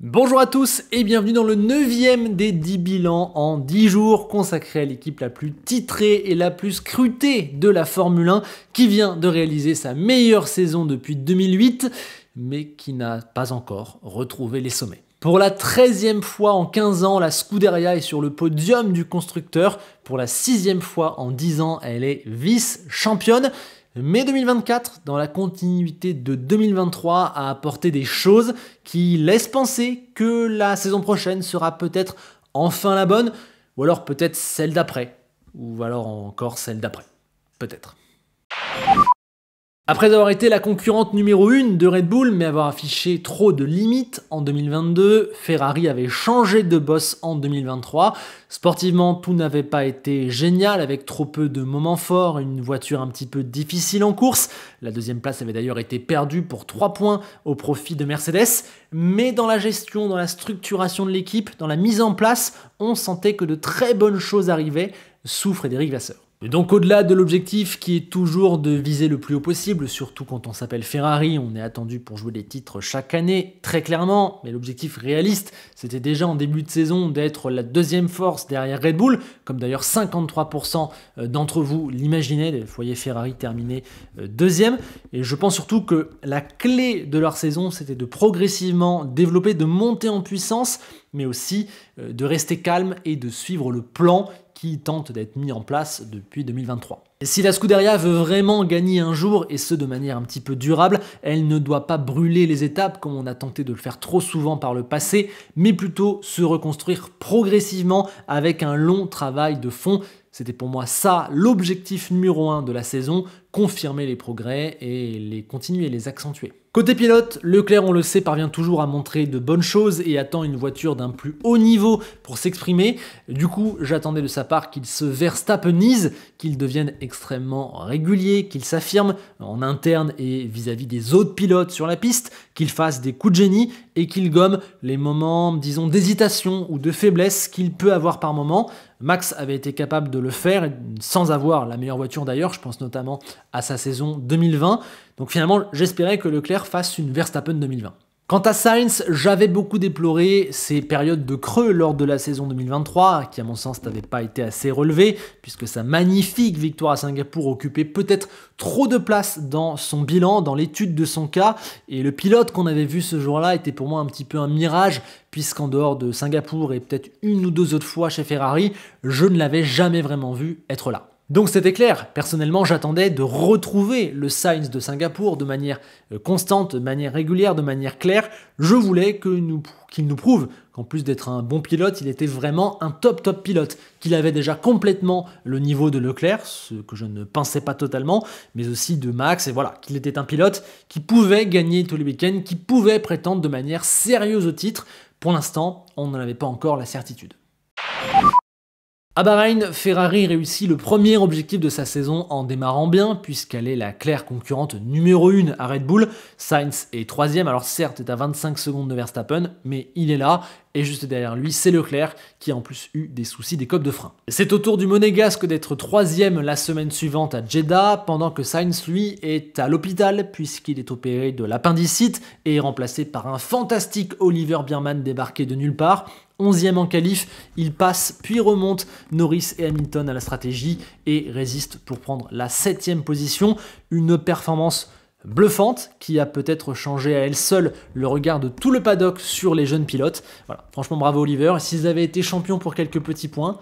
Bonjour à tous et bienvenue dans le 9e des 10 bilans en 10 jours consacré à l'équipe la plus titrée et la plus scrutée de la Formule 1 qui vient de réaliser sa meilleure saison depuis 2008 mais qui n'a pas encore retrouvé les sommets. Pour la 13e fois en 15 ans, la Scuderia est sur le podium du constructeur. Pour la 6e fois en 10 ans, elle est vice-championne. Mais 2024, dans la continuité de 2023, a apporté des choses qui laissent penser que la saison prochaine sera peut-être enfin la bonne, ou alors peut-être celle d'après, ou alors encore celle d'après. Peut-être. Après avoir été la concurrente numéro 1 de Red Bull, mais avoir affiché trop de limites en 2022, Ferrari avait changé de boss en 2023. Sportivement, tout n'avait pas été génial, avec trop peu de moments forts, une voiture un petit peu difficile en course. La deuxième place avait d'ailleurs été perdue pour 3 points au profit de Mercedes. Mais dans la gestion, dans la structuration de l'équipe, dans la mise en place, on sentait que de très bonnes choses arrivaient sous Frédéric Vasseur. Et donc au-delà de l'objectif qui est toujours de viser le plus haut possible, surtout quand on s'appelle Ferrari, on est attendu pour jouer des titres chaque année, très clairement, mais l'objectif réaliste, c'était déjà en début de saison d'être la deuxième force derrière Red Bull, comme d'ailleurs 53% d'entre vous l'imaginaient, les foyers Ferrari terminaient deuxième, et je pense surtout que la clé de leur saison, c'était de progressivement développer, de monter en puissance, mais aussi de rester calme et de suivre le plan qui tente d'être mis en place depuis 2023. Et si la Scuderia veut vraiment gagner un jour, et ce de manière un petit peu durable, elle ne doit pas brûler les étapes comme on a tenté de le faire trop souvent par le passé, mais plutôt se reconstruire progressivement avec un long travail de fond. C'était pour moi ça l'objectif numéro 1 de la saison, confirmer les progrès et les continuer, les accentuer. Côté pilote, Leclerc, on le sait, parvient toujours à montrer de bonnes choses et attend une voiture d'un plus haut niveau pour s'exprimer. Du coup, j'attendais de sa part qu'il se Verstappenise, qu'il devienne extrêmement régulier, qu'il s'affirme en interne et vis-à-vis des autres pilotes sur la piste, qu'il fasse des coups de génie et qu'il gomme les moments, disons, d'hésitation ou de faiblesse qu'il peut avoir par moment. Max avait été capable de le faire sans avoir la meilleure voiture d'ailleurs, je pense notamment à sa saison 2020. Donc finalement, j'espérais que Leclerc fasse une Verstappen 2020. Quant à Sainz, j'avais beaucoup déploré ces périodes de creux lors de la saison 2023, qui à mon sens n'avaient pas été assez relevées, puisque sa magnifique victoire à Singapour occupait peut-être trop de place dans son bilan, dans l'étude de son cas, et le pilote qu'on avait vu ce jour-là était pour moi un petit peu un mirage, puisqu'en dehors de Singapour et peut-être une ou deux autres fois chez Ferrari, je ne l'avais jamais vraiment vu être là. Donc c'était clair, personnellement j'attendais de retrouver le Sainz de Singapour de manière constante, de manière régulière, de manière claire. Je voulais qu'il nous prouve qu'en plus d'être un bon pilote, il était vraiment un top pilote, qu'il avait déjà complètement le niveau de Leclerc, ce que je ne pensais pas totalement, mais aussi de Max, et voilà, qu'il était un pilote qui pouvait gagner tous les week-ends, qui pouvait prétendre de manière sérieuse au titre. Pour l'instant, on n'en avait pas encore la certitude. À Bahreïn, Ferrari réussit le premier objectif de sa saison en démarrant bien, puisqu'elle est la claire concurrente numéro 1 à Red Bull. Sainz est 3e, alors certes est à 25 secondes de Verstappen, mais il est là, et juste derrière lui, c'est Leclerc, qui a en plus eu des soucis des coques de frein. C'est au tour du Monégasque d'être 3e la semaine suivante à Jeddah, pendant que Sainz, lui, est à l'hôpital, puisqu'il est opéré de l'appendicite, et est remplacé par un fantastique Oliver Biermann débarqué de nulle part. 11e en qualif, il passe puis remonte Norris et Hamilton à la stratégie et résiste pour prendre la 7e position. Une performance bluffante qui a peut-être changé à elle seule le regard de tout le paddock sur les jeunes pilotes. Voilà, franchement bravo Oliver. S'ils avaient été champions pour quelques petits points,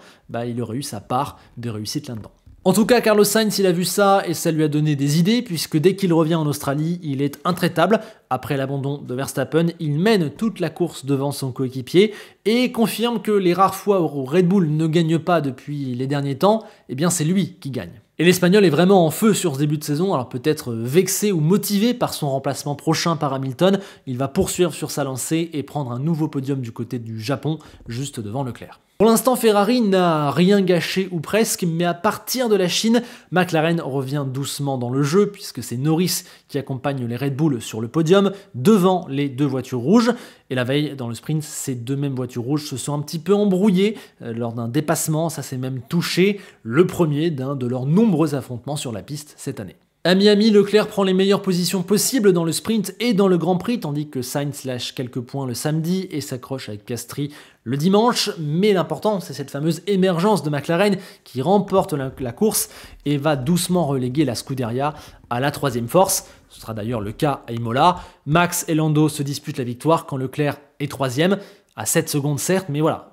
il aurait eu sa part de réussite là-dedans. En tout cas, Carlos Sainz, il a vu ça et ça lui a donné des idées, puisque dès qu'il revient en Australie, il est intraitable. Après l'abandon de Verstappen, il mène toute la course devant son coéquipier et confirme que les rares fois où Red Bull ne gagne pas depuis les derniers temps, eh bien c'est lui qui gagne. Et l'Espagnol est vraiment en feu sur ce début de saison, alors peut-être vexé ou motivé par son remplacement prochain par Hamilton, il va poursuivre sur sa lancée et prendre un nouveau podium du côté du Japon, juste devant Leclerc. Pour l'instant, Ferrari n'a rien gâché ou presque, mais à partir de la Chine, McLaren revient doucement dans le jeu, puisque c'est Norris qui accompagne les Red Bull sur le podium, devant les deux voitures rouges. Et la veille, dans le sprint, ces deux mêmes voitures rouges se sont un petit peu embrouillées lors d'un dépassement, ça s'est même touché, le premier d'un de leurs nombreux affrontements sur la piste cette année. À Miami, Leclerc prend les meilleures positions possibles dans le sprint et dans le Grand Prix, tandis que Sainz lâche quelques points le samedi et s'accroche avec Piastri le dimanche. Mais l'important, c'est cette fameuse émergence de McLaren qui remporte la course et va doucement reléguer la Scuderia à la troisième force. Ce sera d'ailleurs le cas à Imola. Max et Lando se disputent la victoire quand Leclerc est troisième, à 7 secondes certes, mais voilà,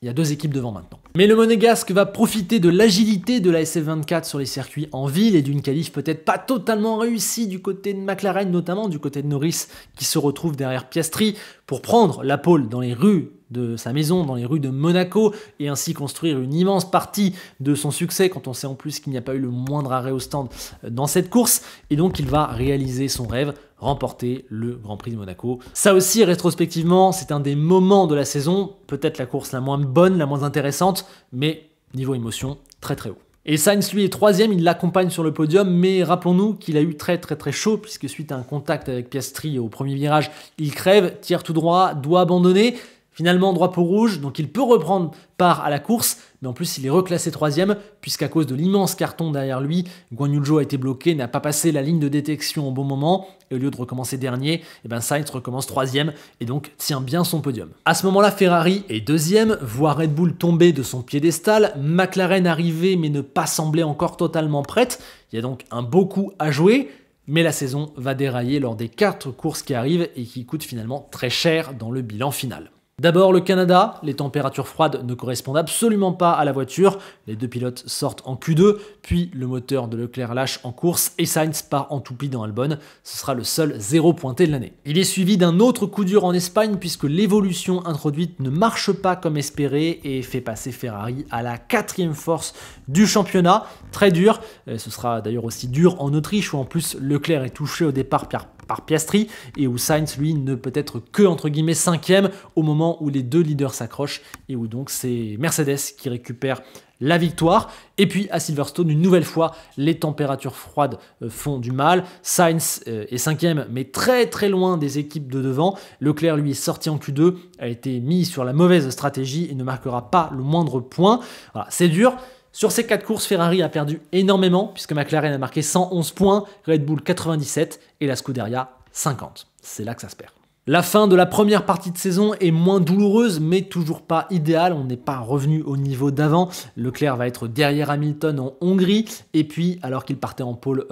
il y a 2 équipes devant maintenant. Mais le Monégasque va profiter de l'agilité de la SF24 sur les circuits en ville et d'une qualif peut-être pas totalement réussie du côté de McLaren, notamment du côté de Norris qui se retrouve derrière Piastri pour prendre la pole dans les rues de sa maison, dans les rues de Monaco, et ainsi construire une immense partie de son succès quand on sait en plus qu'il n'y a pas eu le moindre arrêt au stand dans cette course. Et donc il va réaliser son rêve, remporter le Grand Prix de Monaco. Ça aussi, rétrospectivement, c'est un des moments de la saison, peut-être la course la moins bonne, la moins intéressante, mais niveau émotion, très très haut. Et Sainz, lui, est troisième, il l'accompagne sur le podium, mais rappelons-nous qu'il a eu très chaud, puisque suite à un contact avec Piastri au premier virage, il crève, tire tout droit, doit abandonner. Finalement, drapeau rouge, donc il peut reprendre part à la course, mais en plus il est reclassé troisième, puisqu'à cause de l'immense carton derrière lui, Guan Yu Zhou a été bloqué, n'a pas passé la ligne de détection au bon moment, et au lieu de recommencer dernier, Sainz recommence troisième, et donc tient bien son podium. À ce moment-là, Ferrari est deuxième, voit Red Bull tomber de son piédestal, McLaren arriver mais ne pas sembler encore totalement prête, il y a donc un beau coup à jouer, mais la saison va dérailler lors des 4 courses qui arrivent et qui coûtent finalement très cher dans le bilan final. D'abord le Canada, les températures froides ne correspondent absolument pas à la voiture, les 2 pilotes sortent en Q2, puis le moteur de Leclerc lâche en course et Sainz part en toupie dans Albon, ce sera le seul 0 pointé de l'année. Il est suivi d'un autre coup dur en Espagne puisque l'évolution introduite ne marche pas comme espéré et fait passer Ferrari à la 4e force du championnat, très dur, ce sera d'ailleurs aussi dur en Autriche où en plus Leclerc est touché au départ par Piastri et où Sainz lui ne peut être que entre guillemets 5e au moment où les 2 leaders s'accrochent et où donc c'est Mercedes qui récupère la victoire. Et puis à Silverstone, une nouvelle fois, les températures froides font du mal. Sainz est 5e, mais très loin des équipes de devant. Leclerc, lui, est sorti en Q2, a été mis sur la mauvaise stratégie et ne marquera pas le moindre point. Voilà, c'est dur. Sur ces 4 courses, Ferrari a perdu énormément, puisque McLaren a marqué 111 points, Red Bull 97 et la Scuderia 50. C'est là que ça se perd. La fin de la première partie de saison est moins douloureuse, mais toujours pas idéale. On n'est pas revenu au niveau d'avant. Leclerc va être derrière Hamilton en Hongrie. Et puis, alors qu'il partait en pole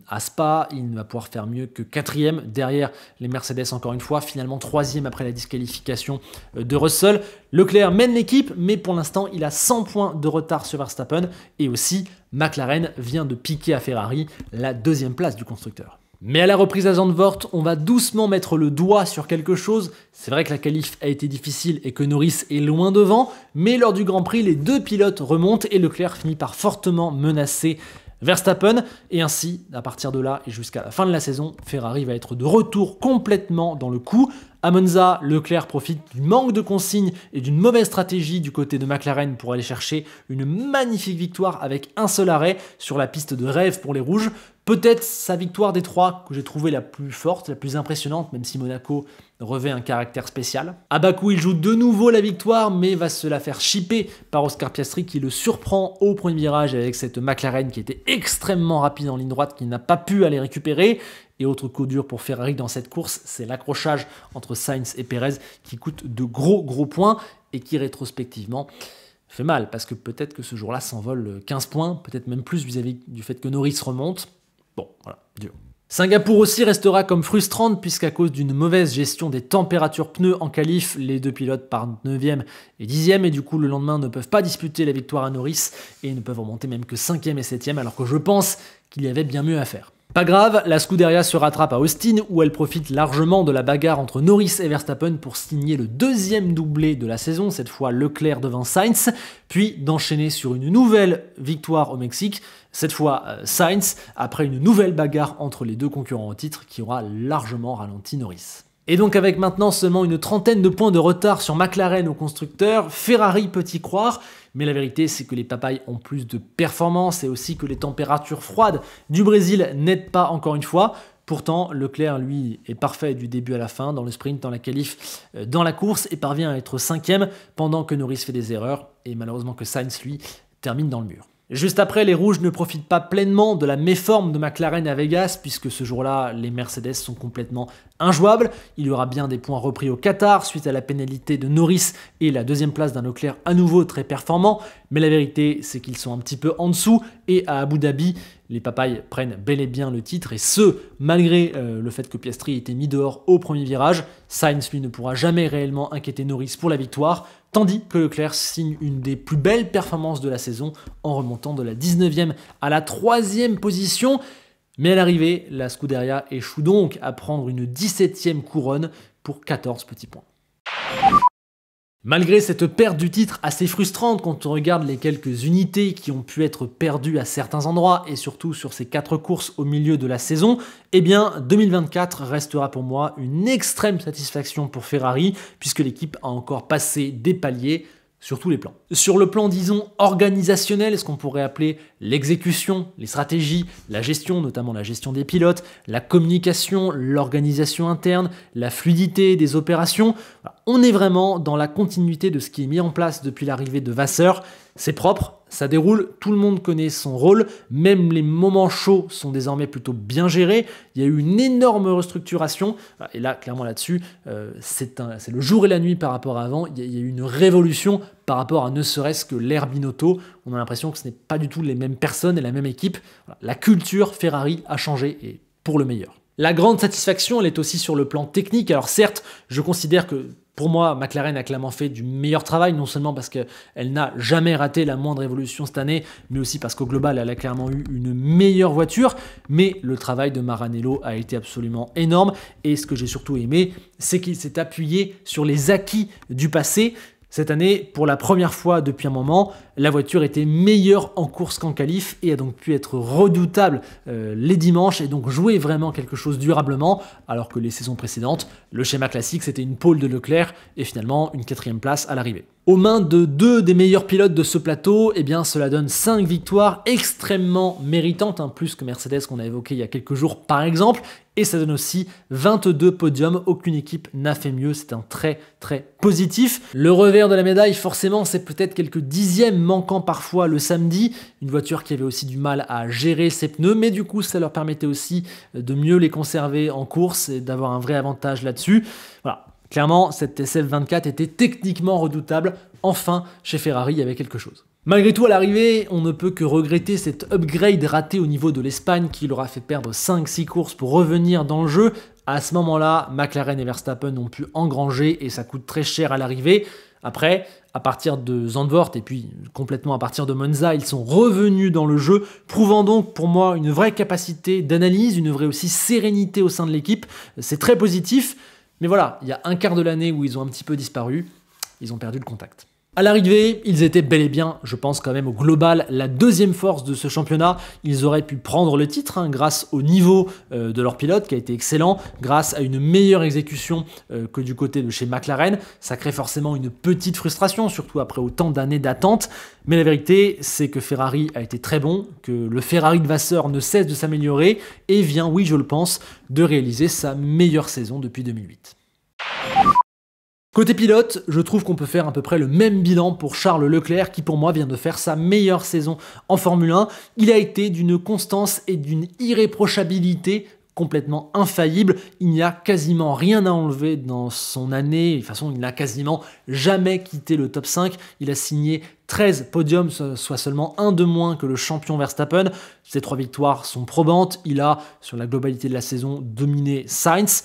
à Spa, il ne va pouvoir faire mieux que 4e derrière les Mercedes encore une fois. Finalement 3e après la disqualification de Russell. Leclerc mène l'équipe, mais pour l'instant, il a 100 points de retard sur Verstappen. Et aussi, McLaren vient de piquer à Ferrari la 2e place du constructeur. Mais à la reprise à Zandvoort, on va doucement mettre le doigt sur quelque chose. C'est vrai que la qualif a été difficile et que Norris est loin devant, mais lors du Grand Prix, les 2 pilotes remontent et Leclerc finit par fortement menacer Verstappen. Et ainsi, à partir de là et jusqu'à la fin de la saison, Ferrari va être de retour complètement dans le coup. À Monza, Leclerc profite du manque de consignes et d'une mauvaise stratégie du côté de McLaren pour aller chercher une magnifique victoire avec un seul arrêt sur la piste de rêve pour les Rouges. Peut-être sa victoire des 3 que j'ai trouvé la plus forte, la plus impressionnante, même si Monaco revêt un caractère spécial. À Bakou, il joue de nouveau la victoire, mais va se la faire chipper par Oscar Piastri qui le surprend au premier virage avec cette McLaren qui était extrêmement rapide en ligne droite, qui n'a pas pu aller récupérer. Et autre coup dur pour Ferrari dans cette course, c'est l'accrochage entre Sainz et Perez qui coûte de gros points et qui rétrospectivement fait mal parce que peut-être que ce jour-là s'envole 15 points, peut-être même plus vis-à-vis du fait que Norris remonte. Bon, voilà, dur. Singapour aussi restera comme frustrante puisqu'à cause d'une mauvaise gestion des températures pneus en qualif, les 2 pilotes partent 9e et 10e et du coup le lendemain ne peuvent pas disputer la victoire à Norris et ne peuvent remonter même que 5e et 7e alors que je pense qu'il y avait bien mieux à faire. Pas grave, la Scuderia se rattrape à Austin où elle profite largement de la bagarre entre Norris et Verstappen pour signer le 2e doublé de la saison, cette fois Leclerc devant Sainz, puis d'enchaîner sur une nouvelle victoire au Mexique, cette fois Sainz, après une nouvelle bagarre entre les 2 concurrents au titre qui aura largement ralenti Norris. Et donc avec maintenant seulement une 30aine de points de retard sur McLaren au constructeur, Ferrari peut y croire, mais la vérité c'est que les papayes ont plus de performance et aussi que les températures froides du Brésil n'aident pas encore une fois. Pourtant, Leclerc, lui, est parfait du début à la fin, dans le sprint, dans la qualif, dans la course, et parvient à être 5e, pendant que Norris fait des erreurs, et malheureusement que Sainz, lui, termine dans le mur. Juste après, les Rouges ne profitent pas pleinement de la méforme de McLaren à Vegas, puisque ce jour-là, les Mercedes sont complètement injouables. Il y aura bien des points repris au Qatar, suite à la pénalité de Norris et la deuxième place d'un Leclerc à nouveau très performant. Mais la vérité, c'est qu'ils sont un petit peu en dessous, et à Abu Dhabi, les papayes prennent bel et bien le titre, et ce, malgré le fait que Piastri ait été mis dehors au premier virage. Sainz, lui, ne pourra jamais réellement inquiéter Norris pour la victoire, tandis que Leclerc signe une des plus belles performances de la saison en remontant de la 19e à la 3e position. Mais à l'arrivée, la Scuderia échoue donc à prendre une 17e couronne pour 14 petits points. Malgré cette perte du titre assez frustrante quand on regarde les quelques unités qui ont pu être perdues à certains endroits et surtout sur ces 4 courses au milieu de la saison, eh bien 2024 restera pour moi une extrême satisfaction pour Ferrari puisque l'équipe a encore passé des paliers sur tous les plans. Sur le plan, disons, organisationnel, ce qu'on pourrait appeler l'exécution, les stratégies, la gestion, notamment la gestion des pilotes, la communication, l'organisation interne, la fluidité des opérations, on est vraiment dans la continuité de ce qui est mis en place depuis l'arrivée de Vasseur. C'est propre, ça déroule, tout le monde connaît son rôle, même les moments chauds sont désormais plutôt bien gérés. Il y a eu une énorme restructuration, et là, clairement là-dessus, c'est le jour et la nuit par rapport à avant. Il y a eu une révolution par rapport à ne serait-ce que l'ère Binotto. On a l'impression que ce n'est pas du tout les mêmes personnes et la même équipe. La culture Ferrari a changé, et pour le meilleur. La grande satisfaction, elle est aussi sur le plan technique. Alors certes, je considère que pour moi, McLaren a clairement fait du meilleur travail, non seulement parce qu'elle n'a jamais raté la moindre évolution cette année, mais aussi parce qu'au global, elle a clairement eu une meilleure voiture. Mais le travail de Maranello a été absolument énorme. Et ce que j'ai surtout aimé, c'est qu'il s'est appuyé sur les acquis du passé. Cette année, pour la première fois depuis un moment, la voiture était meilleure en course qu'en qualif et a donc pu être redoutable les dimanches et donc jouer vraiment quelque chose durablement, alors que les saisons précédentes, le schéma classique c'était une pole de Leclerc et finalement une 4e place à l'arrivée. Aux mains de 2 des meilleurs pilotes de ce plateau, eh bien cela donne 5 victoires extrêmement méritantes, plus que Mercedes qu'on a évoqué il y a quelques jours par exemple, et ça donne aussi 22 podiums, aucune équipe n'a fait mieux, c'est un très positif. Le revers de la médaille, forcément, c'est peut-être quelques dixièmes manquant parfois le samedi, une voiture qui avait aussi du mal à gérer ses pneus, mais du coup ça leur permettait aussi de mieux les conserver en course et d'avoir un vrai avantage là-dessus. Voilà. Clairement, cette SF24 était techniquement redoutable. Enfin, chez Ferrari, il y avait quelque chose. Malgré tout, à l'arrivée, on ne peut que regretter cet upgrade raté au niveau de l'Espagne qui leur a fait perdre 5-6 courses pour revenir dans le jeu. À ce moment-là, McLaren et Verstappen ont pu engranger et ça coûte très cher à l'arrivée. Après, à partir de Zandvoort et puis complètement à partir de Monza, ils sont revenus dans le jeu, prouvant donc pour moi une vraie capacité d'analyse, une vraie aussi sérénité au sein de l'équipe. C'est très positif. Mais voilà, il y a un quart de l'année où ils ont un petit peu disparu, ils ont perdu le contact. À l'arrivée, ils étaient bel et bien, je pense quand même au global, la deuxième force de ce championnat. Ils auraient pu prendre le titre grâce au niveau de leur pilote qui a été excellent, grâce à une meilleure exécution que du côté de chez McLaren. Ça crée forcément une petite frustration, surtout après autant d'années d'attente. Mais la vérité, c'est que Ferrari a été très bon, que le Ferrari de Vasseur ne cesse de s'améliorer et vient, oui je le pense, de réaliser sa meilleure saison depuis 2008. Côté pilote, je trouve qu'on peut faire à peu près le même bilan pour Charles Leclerc qui pour moi vient de faire sa meilleure saison en Formule 1. Il a été d'une constance et d'une irréprochabilité complètement infaillible. Il n'y a quasiment rien à enlever dans son année. De toute façon, il n'a quasiment jamais quitté le top 5. Il a signé 13 podiums, soit seulement un de moins que le champion Verstappen. Ces 3 victoires sont probantes. Il a, sur la globalité de la saison, dominé Sainz.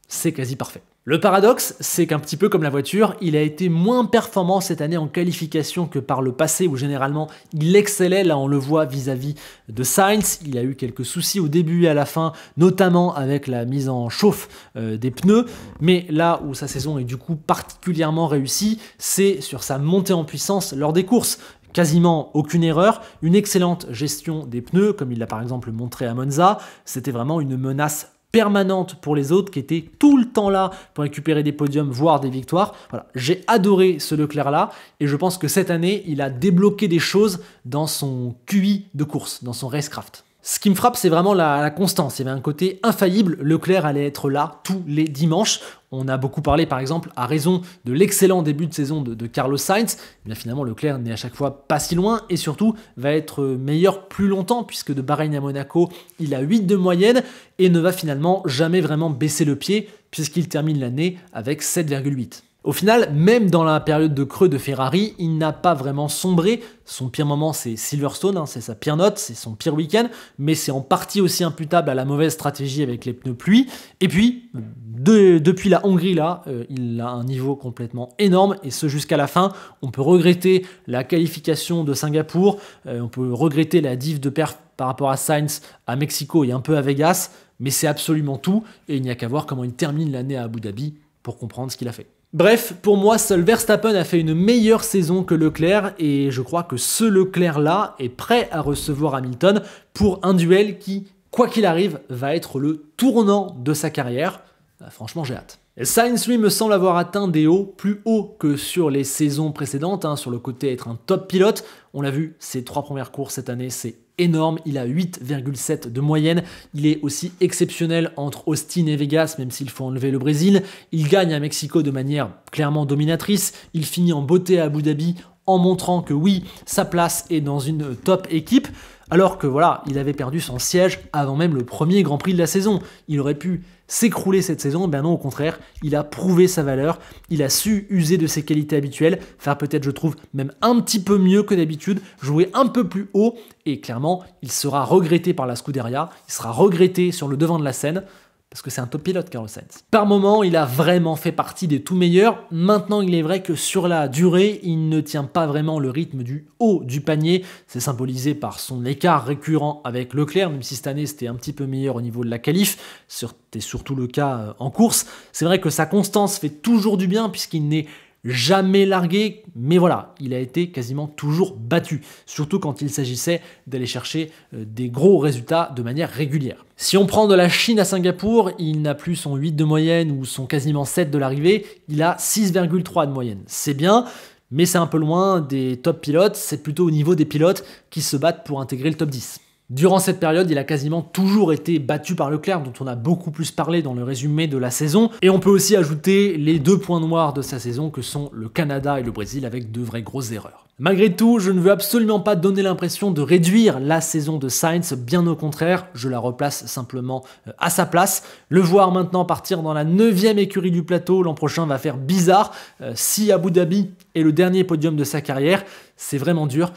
C'est quasi parfait. Le paradoxe, c'est qu'un petit peu comme la voiture, il a été moins performant cette année en qualification que par le passé où généralement il excellait, là on le voit vis-à-vis de Sainz. Il a eu quelques soucis au début et à la fin, notamment avec la mise en chauffe des pneus, mais là où sa saison est du coup particulièrement réussie, c'est sur sa montée en puissance lors des courses. Quasiment aucune erreur, une excellente gestion des pneus, comme il l'a par exemple montré à Monza, c'était vraiment une menace permanente pour les autres qui étaient tout le temps là pour récupérer des podiums, voire des victoires. Voilà, j'ai adoré ce Leclerc-là et je pense que cette année, il a débloqué des choses dans son QI de course, dans son racecraft. Ce qui me frappe, c'est vraiment la constance. Il y avait un côté infaillible. Leclerc allait être là tous les dimanches. On a beaucoup parlé, par exemple, à raison de l'excellent début de saison de Carlos Sainz. Eh bien, finalement, Leclerc n'est à chaque fois pas si loin et surtout va être meilleur plus longtemps puisque de Bahreïn à Monaco, il a 8 de moyenne et ne va finalement jamais vraiment baisser le pied puisqu'il termine l'année avec 7,8. Au final, même dans la période de creux de Ferrari, il n'a pas vraiment sombré. Son pire moment, c'est Silverstone, c'est sa pire note, c'est son pire week-end, mais c'est en partie aussi imputable à la mauvaise stratégie avec les pneus pluie. Et puis, depuis la Hongrie, là, il a un niveau complètement énorme, et ce jusqu'à la fin. On peut regretter la qualification de Singapour, on peut regretter la diff de perf par rapport à Sainz à Mexico et un peu à Vegas, mais c'est absolument tout, et il n'y a qu'à voir comment il termine l'année à Abu Dhabi pour comprendre ce qu'il a fait. Bref, pour moi, seul Verstappen a fait une meilleure saison que Leclerc et je crois que ce Leclerc-là est prêt à recevoir Hamilton pour un duel qui, quoi qu'il arrive, va être le tournant de sa carrière. Franchement, j'ai hâte. Sainz, lui, me semble avoir atteint des hauts plus hauts que sur les saisons précédentes, sur le côté être un top pilote. On l'a vu, ses 3 premières courses cette année, c'est énorme. Il a 8,7 de moyenne. Il est aussi exceptionnel entre Austin et Vegas, même s'il faut enlever le Brésil. Il gagne à Mexico de manière clairement dominatrice. Il finit en beauté à Abu Dhabi en montrant que oui, sa place est dans une top équipe. Alors que voilà, il avait perdu son siège avant même le premier Grand Prix de la saison. Il aurait pu s'écrouler cette saison, ben non, au contraire, il a prouvé sa valeur, il a su user de ses qualités habituelles, faire peut-être, je trouve, même un petit peu mieux que d'habitude, jouer un peu plus haut, et clairement, il sera regretté par la Scuderia, il sera regretté sur le devant de la scène, parce que c'est un top pilote, Carlos Sainz. Par moment, il a vraiment fait partie des tout meilleurs. Maintenant, il est vrai que sur la durée, il ne tient pas vraiment le rythme du haut du panier. C'est symbolisé par son écart récurrent avec Leclerc, même si cette année, c'était un petit peu meilleur au niveau de la qualif. C'était surtout le cas en course. C'est vrai que sa constance fait toujours du bien, puisqu'il n'est jamais largué, mais voilà, il a été quasiment toujours battu, surtout quand il s'agissait d'aller chercher des gros résultats de manière régulière. Si on prend de la Chine à Singapour, il n'a plus son 8 de moyenne ou son quasiment 7 de l'arrivée, il a 6,3 de moyenne. C'est bien, mais c'est un peu loin des top pilotes, c'est plutôt au niveau des pilotes qui se battent pour intégrer le top 10. Durant cette période, il a quasiment toujours été battu par Leclerc, dont on a beaucoup plus parlé dans le résumé de la saison. Et on peut aussi ajouter les 2 points noirs de sa saison, que sont le Canada et le Brésil, avec 2 vraies grosses erreurs. Malgré tout, je ne veux absolument pas donner l'impression de réduire la saison de Sainz, bien au contraire, je la replace simplement à sa place. Le voir maintenant partir dans la 9e écurie du plateau l'an prochain va faire bizarre. Si Abu Dhabi est le dernier podium de sa carrière, c'est vraiment dur,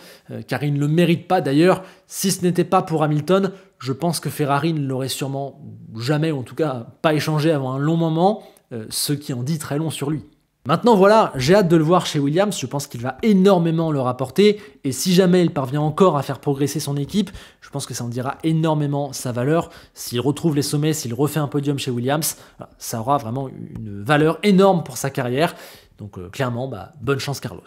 car il ne le mérite pas. D'ailleurs, si ce n'était pas pour Hamilton, je pense que Ferrari ne l'aurait sûrement jamais, ou en tout cas pas échangé avant un long moment, ce qui en dit très long sur lui. Maintenant voilà, j'ai hâte de le voir chez Williams, je pense qu'il va énormément leur apporter, et si jamais il parvient encore à faire progresser son équipe, je pense que ça en dira énormément sa valeur. S'il retrouve les sommets, s'il refait un podium chez Williams, ça aura vraiment une valeur énorme pour sa carrière. Donc clairement, bonne chance Carlos.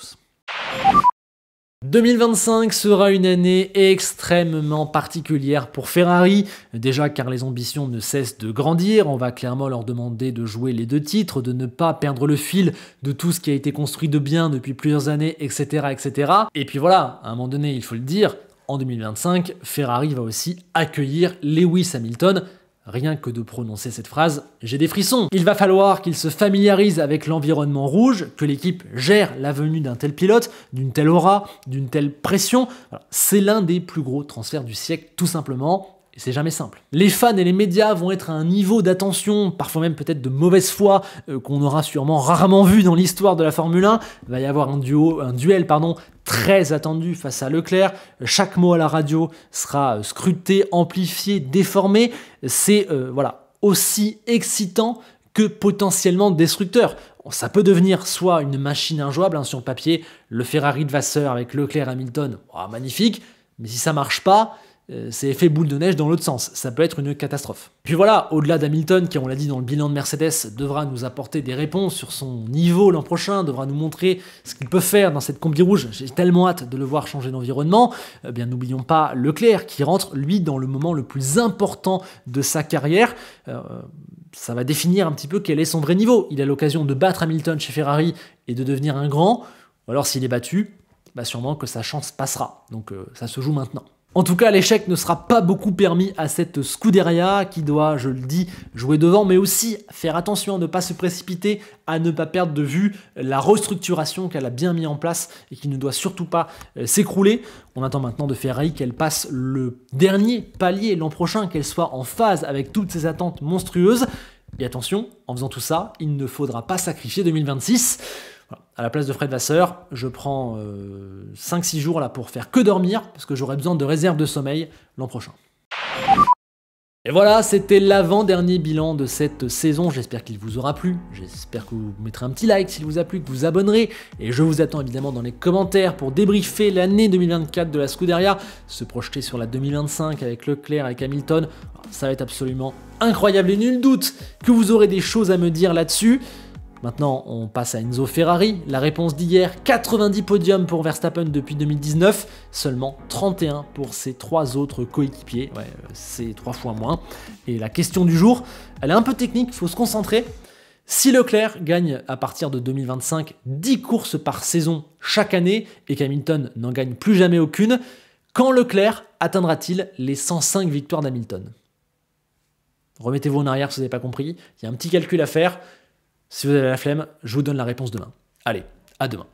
2025 sera une année extrêmement particulière pour Ferrari, déjà car les ambitions ne cessent de grandir, on va clairement leur demander de jouer les 2 titres, de ne pas perdre le fil de tout ce qui a été construit de bien depuis plusieurs années, etc. etc. Et puis voilà, à un moment donné, il faut le dire, en 2025, Ferrari va aussi accueillir Lewis Hamilton. Rien que de prononcer cette phrase, j'ai des frissons. Il va falloir qu'il se familiarise avec l'environnement rouge, que l'équipe gère la venue d'un tel pilote, d'une telle aura, d'une telle pression. C'est l'un des plus gros transferts du siècle, tout simplement. Et c'est jamais simple. Les fans et les médias vont être à un niveau d'attention, parfois même peut-être de mauvaise foi, qu'on aura sûrement rarement vu dans l'histoire de la Formule 1. Il va y avoir un duel très attendu face à Leclerc. Chaque mot à la radio sera scruté, amplifié, déformé. C'est aussi excitant que potentiellement destructeur. Ça peut devenir soit une machine injouable sur le papier, le Ferrari de Vasseur avec Leclerc Hamilton, magnifique, mais si ça marche pas, c'est effet boule de neige dans l'autre sens, ça peut être une catastrophe. Puis voilà, au-delà d'Hamilton, qui on l'a dit dans le bilan de Mercedes, devra nous apporter des réponses sur son niveau l'an prochain, devra nous montrer ce qu'il peut faire dans cette combi rouge, j'ai tellement hâte de le voir changer d'environnement. Bien n'oublions pas Leclerc qui rentre lui dans le moment le plus important de sa carrière. Ça va définir un petit peu quel est son vrai niveau. Il a l'occasion de battre Hamilton chez Ferrari et de devenir un grand, ou alors s'il est battu, sûrement que sa chance passera. Donc ça se joue maintenant. En tout cas, l'échec ne sera pas beaucoup permis à cette Scuderia qui doit, je le dis, jouer devant, mais aussi faire attention à ne pas se précipiter, à ne pas perdre de vue la restructuration qu'elle a bien mis en place et qui ne doit surtout pas s'écrouler. On attend maintenant de Ferrari qu'elle passe le dernier palier l'an prochain, qu'elle soit en phase avec toutes ses attentes monstrueuses. Et attention, en faisant tout ça, il ne faudra pas sacrifier 2026. Voilà. À la place de Fred Vasseur, je prends 5-6 jours là pour faire que dormir, parce que j'aurai besoin de réserve de sommeil l'an prochain. Et voilà, c'était l'avant-dernier bilan de cette saison. J'espère qu'il vous aura plu. J'espère que vous mettrez un petit like s'il vous a plu, que vous vous abonnerez. Et je vous attends évidemment dans les commentaires pour débriefer l'année 2024 de la Scuderia, se projeter sur la 2025 avec Leclerc, avec Hamilton. Ça va être absolument incroyable et nul doute que vous aurez des choses à me dire là-dessus. Maintenant, on passe à Enzo Ferrari. La réponse d'hier, 90 podiums pour Verstappen depuis 2019, seulement 31 pour ses 3 autres coéquipiers. Ouais, c'est 3 fois moins. Et la question du jour, elle est un peu technique, il faut se concentrer. Si Leclerc gagne à partir de 2025 10 courses par saison chaque année et qu'Hamilton n'en gagne plus jamais aucune, quand Leclerc atteindra-t-il les 105 victoires d'Hamilton? Remettez-vous en arrière si vous n'avez pas compris. Il y a un petit calcul à faire. Si vous avez la flemme, je vous donne la réponse demain. Allez, à demain.